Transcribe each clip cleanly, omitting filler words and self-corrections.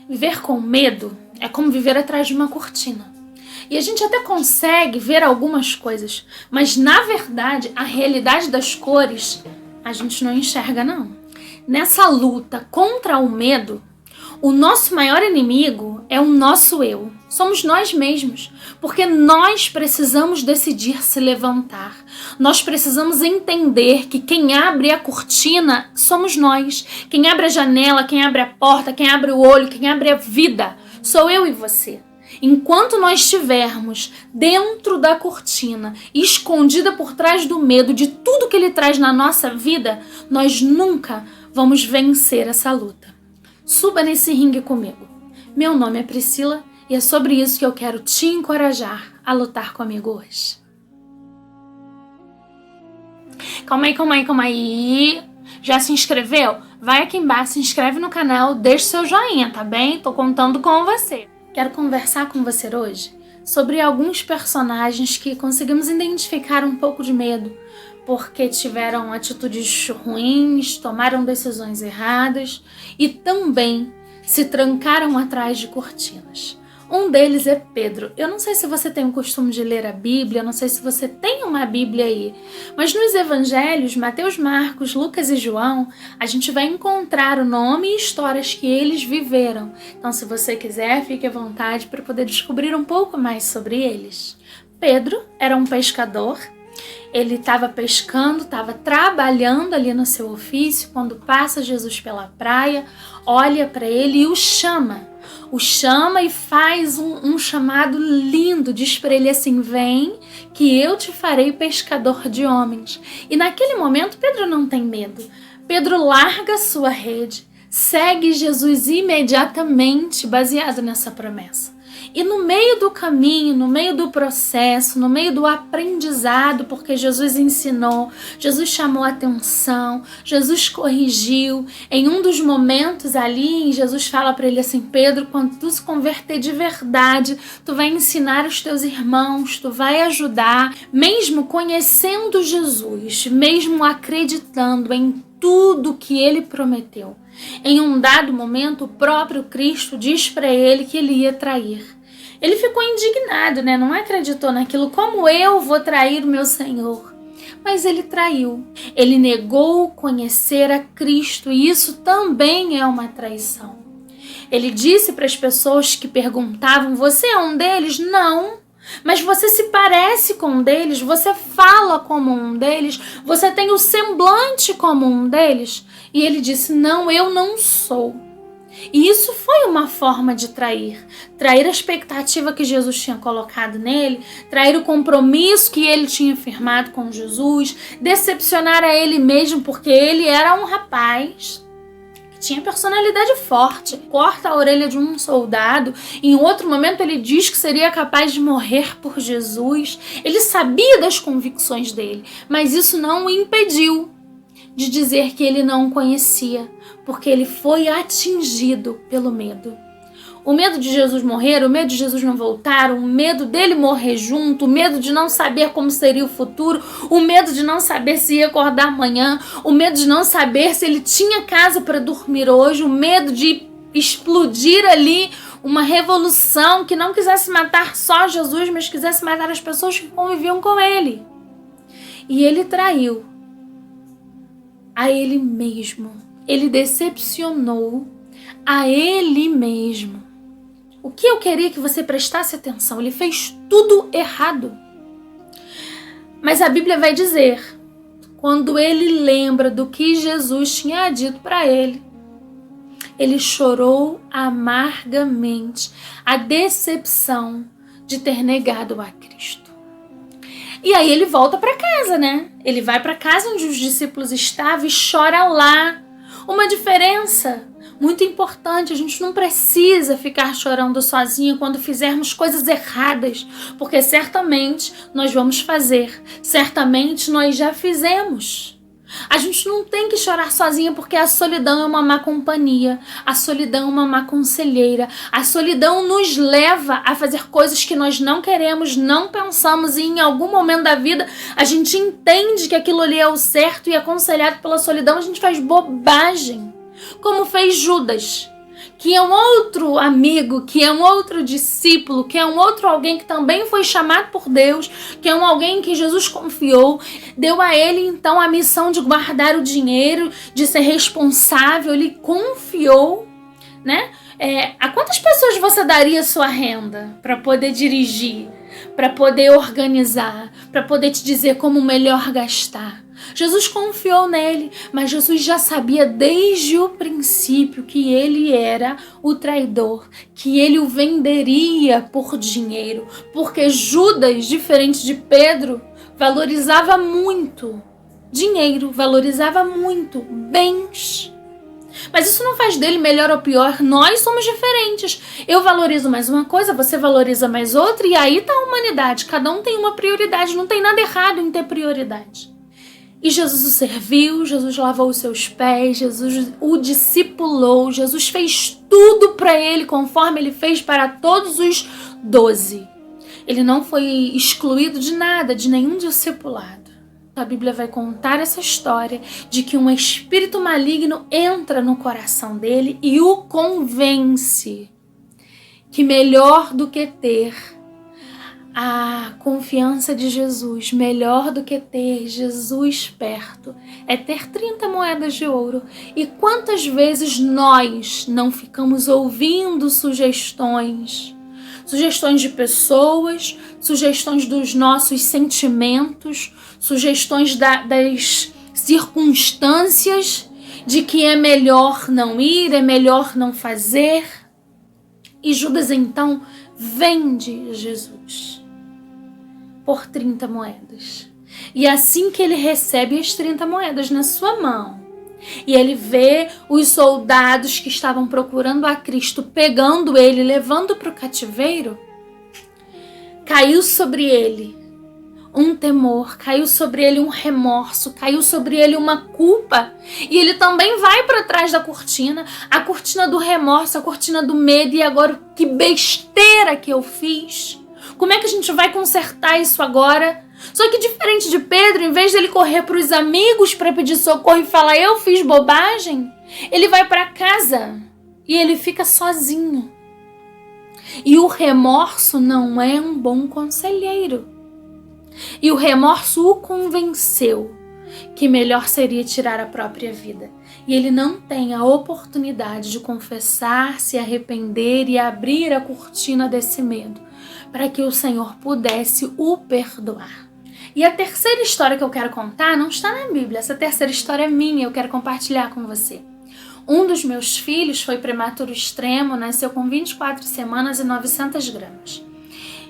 Viver com medo é como viver atrás de uma cortina. E a gente até consegue ver algumas coisas, mas na verdade a realidade das cores a gente não enxerga não. Nessa luta contra o medo, o nosso maior inimigo é o nosso eu. Somos nós mesmos, porque nós precisamos decidir se levantar. Nós precisamos entender que quem abre a cortina somos nós. Quem abre a janela, quem abre a porta, quem abre o olho, quem abre a vida, sou eu e você. Enquanto nós estivermos dentro da cortina, escondida por trás do medo de tudo que ele traz na nossa vida, nós nunca vamos vencer essa luta. Suba nesse ringue comigo. Meu nome é Priscila e é sobre isso que eu quero te encorajar a lutar comigo hoje. Calma aí. Já se inscreveu? Vai aqui embaixo, se inscreve no canal, deixa seu joinha, tá bem? Tô contando com você. Quero conversar com você hoje sobre alguns personagens que conseguimos identificar um pouco de medo, porque tiveram atitudes ruins, tomaram decisões erradas e também se trancaram atrás de cortinas. Um deles é Pedro. Eu não sei se você tem o costume de ler a Bíblia, não sei se você tem uma Bíblia aí, mas nos evangelhos, Mateus, Marcos, Lucas e João, a gente vai encontrar o nome e histórias que eles viveram. Então, se você quiser, fique à vontade para poder descobrir um pouco mais sobre eles. Pedro era um pescador. Ele estava pescando, estava trabalhando ali no seu ofício, quando passa Jesus pela praia, olha para ele e o chama e faz um chamado lindo, diz para ele assim: vem que eu te farei pescador de homens. E naquele momento Pedro não tem medo, Pedro larga sua rede, segue Jesus imediatamente baseado nessa promessa. E no meio do caminho, no meio do processo, no meio do aprendizado, porque Jesus ensinou, Jesus chamou a atenção, Jesus corrigiu. Em um dos momentos ali, Jesus fala para ele assim: Pedro, quando tu se converter de verdade, tu vai ensinar os teus irmãos, tu vai ajudar, mesmo conhecendo Jesus, mesmo acreditando em tudo que ele prometeu. Em um dado momento, o próprio Cristo diz para ele que ele ia trair. Ele ficou indignado, né? Não acreditou naquilo. Como eu vou trair o meu Senhor? Mas ele traiu. Ele negou conhecer a Cristo e isso também é uma traição. Ele disse para as pessoas que perguntavam: você é um deles? Não. Mas você se parece com um deles? Você fala como um deles? Você tem o semblante como um deles? E ele disse: não, eu não sou. E isso foi uma forma de trair a expectativa que Jesus tinha colocado nele, trair o compromisso que ele tinha firmado com Jesus, decepcionar a ele mesmo, porque ele era um rapaz que tinha personalidade forte, corta a orelha de um soldado, em outro momento ele diz que seria capaz de morrer por Jesus. Ele sabia das convicções dele, mas isso não o impediu de dizer que ele não o conhecia, porque ele foi atingido pelo medo. O medo de Jesus morrer, o medo de Jesus não voltar, o medo dele morrer junto, o medo de não saber como seria o futuro, o medo de não saber se ia acordar amanhã, o medo de não saber se ele tinha casa para dormir hoje, o medo de explodir ali uma revolução que não quisesse matar só Jesus, mas quisesse matar as pessoas que conviviam com ele. E ele traiu a ele mesmo. Ele decepcionou a ele mesmo. O que eu queria que você prestasse atenção? Ele fez tudo errado. Mas a Bíblia vai dizer, quando ele lembra do que Jesus tinha dito para ele, ele chorou amargamente a decepção de ter negado a Cristo. E aí ele volta para casa, né? Ele vai para casa onde os discípulos estavam e chora lá. Uma diferença muito importante: a gente não precisa ficar chorando sozinho quando fizermos coisas erradas, porque certamente nós vamos fazer, certamente nós já fizemos. A gente não tem que chorar sozinha, porque a solidão é uma má companhia, a solidão é uma má conselheira, a solidão nos leva a fazer coisas que nós não queremos, não pensamos, e em algum momento da vida a gente entende que aquilo ali é o certo e aconselhado pela solidão, a gente faz bobagem, como fez Judas, que é um outro amigo, que é um outro discípulo, que é um outro alguém que também foi chamado por Deus, que é um alguém que Jesus confiou, deu a ele então a missão de guardar o dinheiro, de ser responsável, ele confiou, né? A quantas pessoas você daria sua renda para poder dirigir, para poder organizar, para poder te dizer como melhor gastar? Jesus confiou nele, mas Jesus já sabia desde o princípio que ele era o traidor, que ele o venderia por dinheiro, porque Judas, diferente de Pedro, valorizava muito dinheiro, valorizava muito bens. Mas isso não faz dele melhor ou pior, nós somos diferentes. Eu valorizo mais uma coisa, você valoriza mais outra, e aí tá a humanidade, cada um tem uma prioridade, não tem nada errado em ter prioridade. E Jesus o serviu, Jesus lavou os seus pés, Jesus o discipulou, Jesus fez tudo para ele conforme ele fez para todos os 12. Ele não foi excluído de nada, de nenhum discipulado. A Bíblia vai contar essa história de que um espírito maligno entra no coração dele e o convence que melhor do que ter a confiança de Jesus, melhor do que ter Jesus perto, é ter 30 moedas de ouro. E quantas vezes nós não ficamos ouvindo sugestões de pessoas, sugestões dos nossos sentimentos, sugestões das circunstâncias, de que é melhor não ir, é melhor não fazer. E Judas então vende Jesus por 30 moedas. E assim que ele recebe as 30 moedas na sua mão, e ele vê os soldados que estavam procurando a Cristo, pegando ele, levando para o cativeiro, caiu sobre ele um temor, caiu sobre ele um remorso, caiu sobre ele uma culpa. E ele também vai para trás da cortina, a cortina do remorso, a cortina do medo. E agora, que besteira que eu fiz! Como é que a gente vai consertar isso agora? Só que diferente de Pedro, em vez dele correr para os amigos para pedir socorro e falar eu fiz bobagem, ele vai para casa e ele fica sozinho. E o remorso não é um bom conselheiro. E o remorso o convenceu que melhor seria tirar a própria vida. E ele não tem a oportunidade de confessar, se arrepender e abrir a cortina desse medo, para que o Senhor pudesse o perdoar. E a terceira história que eu quero contar não está na Bíblia. Essa terceira história é minha, eu quero compartilhar com você. Um dos meus filhos foi prematuro extremo, nasceu com 24 semanas e 900 gramas.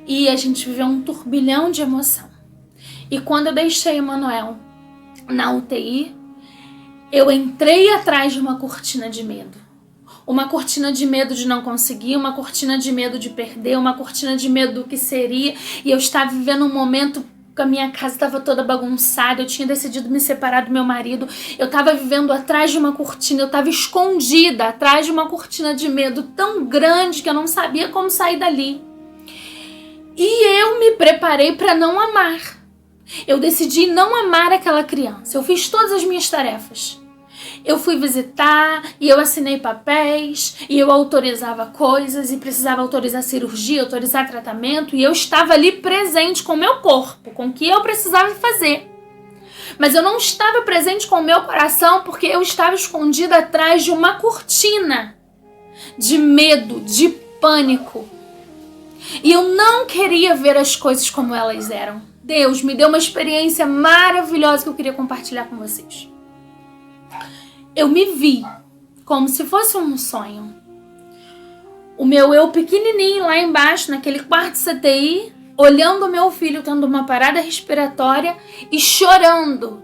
E a gente viveu um turbilhão de emoção. E quando eu deixei Emanuel na UTI, eu entrei atrás de uma cortina de medo. Uma cortina de medo de não conseguir, uma cortina de medo de perder, uma cortina de medo do que seria. E eu estava vivendo um momento que a minha casa estava toda bagunçada, eu tinha decidido me separar do meu marido, eu estava vivendo atrás de uma cortina, eu estava escondida atrás de uma cortina de medo tão grande que eu não sabia como sair dali. E eu me preparei para não amar. Eu decidi não amar aquela criança. Eu fiz todas as minhas tarefas. Eu fui visitar e eu assinei papéis e eu autorizava coisas e precisava autorizar cirurgia, autorizar tratamento, e eu estava ali presente com o meu corpo, com o que eu precisava fazer. Mas eu não estava presente com o meu coração porque eu estava escondida atrás de uma cortina de medo, de pânico. E eu não queria ver as coisas como elas eram. Deus me deu uma experiência maravilhosa que eu queria compartilhar com vocês. Eu me vi como se fosse um sonho. O meu eu pequenininho lá embaixo, naquele quarto CTI, olhando o meu filho tendo uma parada respiratória e chorando.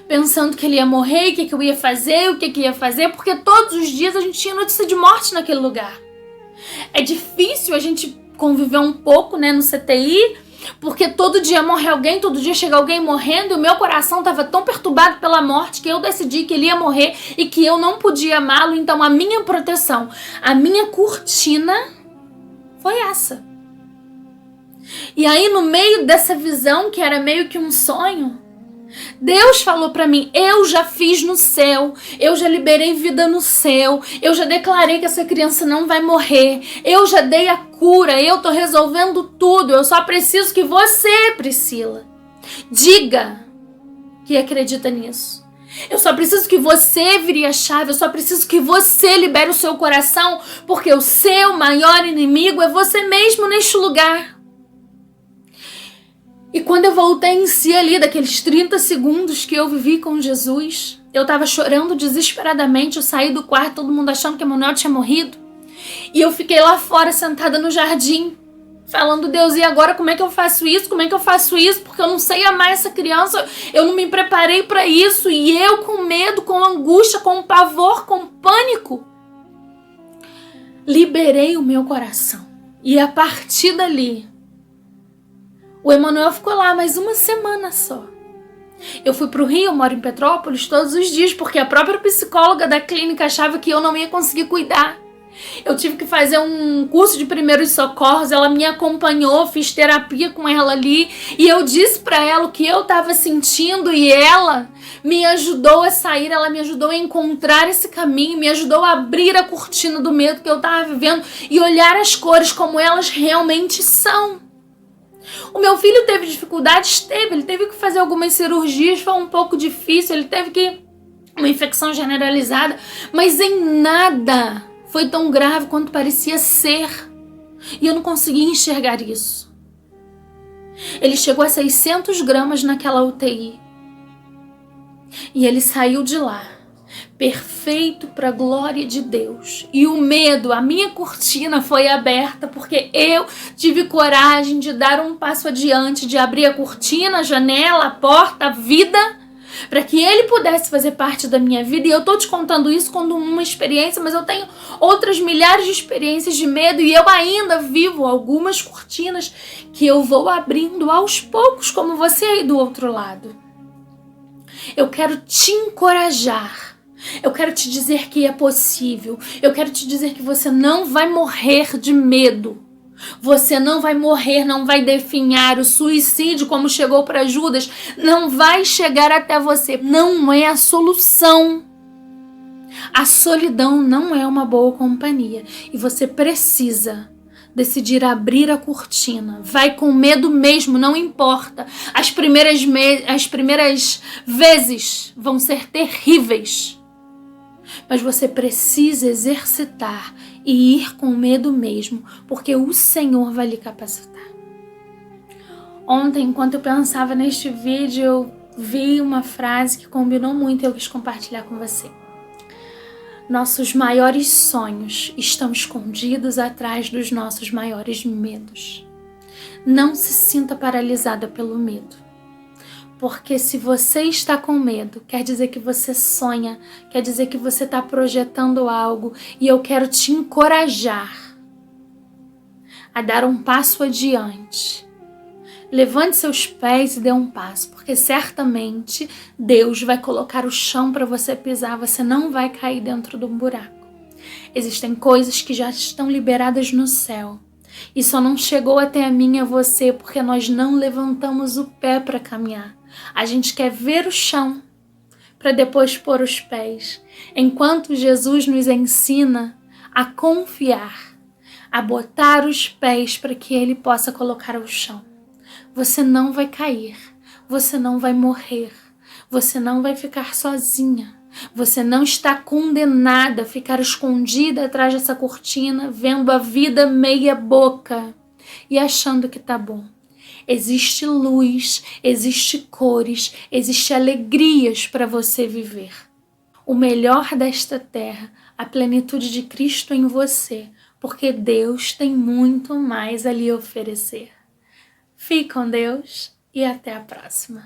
Pensando que ele ia morrer, o que eu ia fazer, o que ia fazer, porque todos os dias a gente tinha notícia de morte naquele lugar. É difícil a gente conviver um pouco, né, no CTI, porque todo dia morre alguém, todo dia chega alguém morrendo, e o meu coração estava tão perturbado pela morte que eu decidi que ele ia morrer e que eu não podia amá-lo. Então a minha proteção, a minha cortina foi essa. E aí no meio dessa visão, que era meio que um sonho, Deus falou para mim, eu já fiz no céu, eu já liberei vida no céu, eu já declarei que essa criança não vai morrer, eu já dei a cura, eu tô resolvendo tudo, eu só preciso que você, Priscila, diga que acredita nisso. Eu só preciso que você vire a chave, eu só preciso que você libere o seu coração, porque o seu maior inimigo é você mesmo neste lugar. E quando eu voltei em si ali, daqueles 30 segundos que eu vivi com Jesus, eu tava chorando desesperadamente, eu saí do quarto, todo mundo achando que Emanuel tinha morrido. E eu fiquei lá fora, sentada no jardim, falando, Deus, e agora como é que eu faço isso? Como é que eu faço isso? Porque eu não sei amar essa criança, eu não me preparei para isso. E eu com medo, com angústia, com pavor, com pânico, liberei o meu coração. E a partir dali, o Emanuel ficou lá mais uma semana só. Eu fui pro Rio, eu moro em Petrópolis todos os dias, porque a própria psicóloga da clínica achava que eu não ia conseguir cuidar. Eu tive que fazer um curso de primeiros socorros, ela me acompanhou, fiz terapia com ela ali, e eu disse pra ela o que eu tava sentindo, e ela me ajudou a sair, ela me ajudou a encontrar esse caminho, me ajudou a abrir a cortina do medo que eu tava vivendo e olhar as cores como elas realmente são. O meu filho teve dificuldades? Ele teve que fazer algumas cirurgias, foi um pouco difícil, ele teve que uma infecção generalizada, mas em nada foi tão grave quanto parecia ser. E eu não conseguia enxergar isso. Ele chegou a 600 gramas naquela UTI. E ele saiu de lá, perfeito para a glória de Deus. E o medo, a minha cortina foi aberta porque eu tive coragem de dar um passo adiante, de abrir a cortina, a janela, a porta, a vida, para que ele pudesse fazer parte da minha vida. E eu tô te contando isso como uma experiência, mas eu tenho outras milhares de experiências de medo e eu ainda vivo algumas cortinas que eu vou abrindo aos poucos, como você aí do outro lado. Eu quero te encorajar. Eu quero te dizer que é possível. Eu quero te dizer que você não vai morrer de medo. Você não vai morrer, não vai definhar. O suicídio, como chegou para Judas, não vai chegar até você. Não é a solução. A solidão não é uma boa companhia. E você precisa decidir abrir a cortina. Vai com medo mesmo, não importa. As primeiras vezes vão ser terríveis. Mas você precisa exercitar e ir com medo mesmo, porque o Senhor vai lhe capacitar. Ontem, enquanto eu pensava neste vídeo, eu vi uma frase que combinou muito e eu quis compartilhar com você. Nossos maiores sonhos estão escondidos atrás dos nossos maiores medos. Não se sinta paralisada pelo medo. Porque se você está com medo, quer dizer que você sonha, quer dizer que você está projetando algo. E eu quero te encorajar a dar um passo adiante. Levante seus pés e dê um passo, porque certamente Deus vai colocar o chão para você pisar, você não vai cair dentro de um buraco. Existem coisas que já estão liberadas no céu e só não chegou até a mim e a você porque nós não levantamos o pé para caminhar. A gente quer ver o chão para depois pôr os pés, enquanto Jesus nos ensina a confiar, a botar os pés para que Ele possa colocar o chão. Você não vai cair, você não vai morrer, você não vai ficar sozinha, você não está condenada a ficar escondida atrás dessa cortina, vendo a vida meia boca e achando que tá bom. Existe luz, existe cores, existe alegrias para você viver. O melhor desta terra, a plenitude de Cristo em você, porque Deus tem muito mais a lhe oferecer. Fique com Deus e até a próxima.